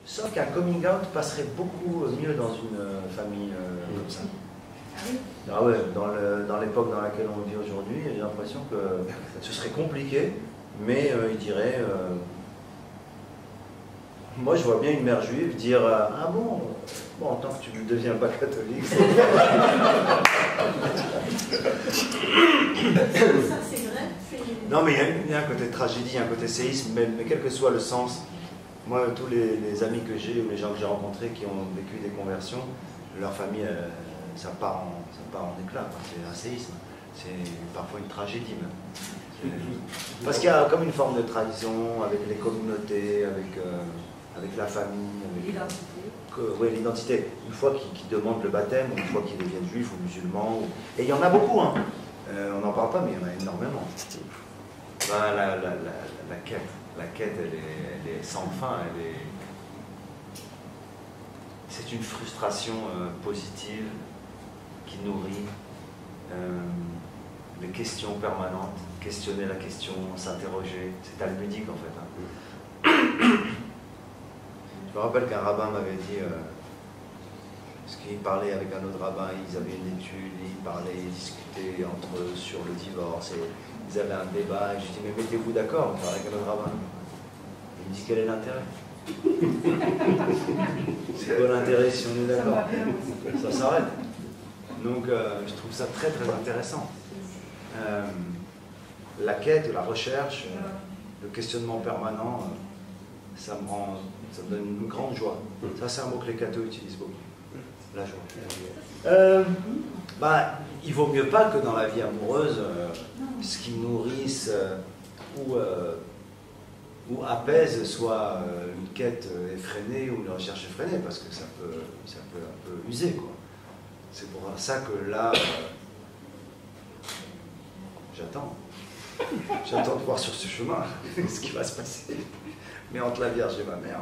Sauf qu'un coming out passerait beaucoup mieux dans une famille comme ça. Ah ouais, dans l'époque dans laquelle on vit aujourd'hui, j'ai l'impression que ce serait compliqué, mais il dirait... moi, je vois bien une mère juive dire ah bon, en tant que tu ne deviens pas catholique. Ça, c'est vrai. Non, mais il y a un côté tragédie, un côté séisme, mais quel que soit le sens, moi, tous les amis que j'ai ou les gens que j'ai rencontrés qui ont vécu des conversions, leur famille, ça part en éclat. C'est un séisme, c'est parfois une tragédie même. Parce qu'il y a comme une forme de trahison avec les communautés, avec la famille, avec l'identité. Oui, l'identité. Une fois qu'ils demandent le baptême, ou une fois qu'ils deviennent juifs ou musulmans. Et il y en a beaucoup, hein. On n'en parle pas, mais il y en a énormément. Ben, la quête, elle est sans fin. C'est une frustration positive qui nourrit les questions permanentes, questionner la question, s'interroger. C'est talmudique en fait. Hein. Je me rappelle qu'un rabbin m'avait dit, parce qu'il parlait avec un autre rabbin, ils avaient une étude, ils discutaient entre eux sur le divorce, et ils avaient un débat, et je dis mais mettez-vous d'accord, on parle avec un autre rabbin. Il me dit quel est l'intérêt? C'est quoi l'intérêt si on est d'accord? Ça s'arrête. Donc je trouve ça très très intéressant. La quête, la recherche, le questionnement permanent, ça me donne une grande joie. Ça, c'est un mot que les cathos utilisent beaucoup. La joie. Il vaut mieux pas que dans la vie amoureuse, ce qui nourrisse ou apaise soit une quête effrénée ou une recherche effrénée, parce que ça peut un peu user, quoi. C'est pour ça que là, j'attends. J'attends de voir sur ce chemin ce qui va se passer. Mais entre la Vierge et ma mère,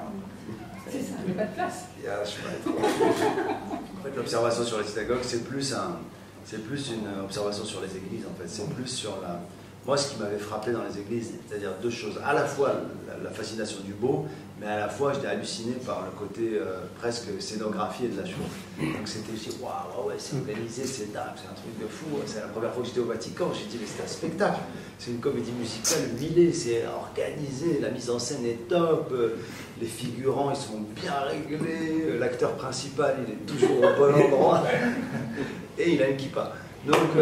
c'est ça, il n'y a pas de place. Il y a un chemin. En fait, l'observation sur les synagogues, c'est plus une observation sur les églises, en fait. C'est plus sur la... Moi, ce qui m'avait frappé dans les églises, c'est-à-dire deux choses. À la fois la fascination du beau, mais à la fois, j'étais halluciné par le côté presque scénographié de la chose. Donc c'était, je dis, waouh, ouais, c'est organisé, c'est dingue, c'est un truc de fou. C'est la première fois que j'étais au Vatican, j'ai dit, mais c'est un spectacle. C'est une comédie musicale huilée, c'est organisé, la mise en scène est top, les figurants, ils sont bien réglés, l'acteur principal, il est toujours au bon endroit, et il a une kippa. Donc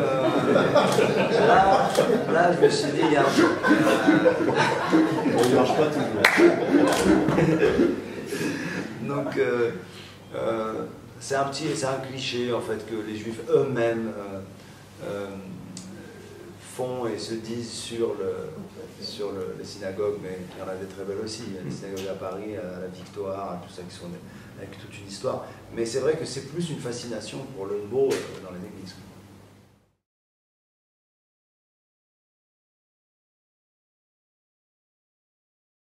là, je me suis dit, il y a un truc. On ne marche pas toujours. Donc, c'est un cliché en fait que les Juifs eux-mêmes font et se disent sur les synagogues, mais il y en a des très belles aussi. Il y a les synagogues à Paris, à la Victoire, à tout ça qui sont avec toute une histoire. Mais c'est vrai que c'est plus une fascination pour le beau dans les églises.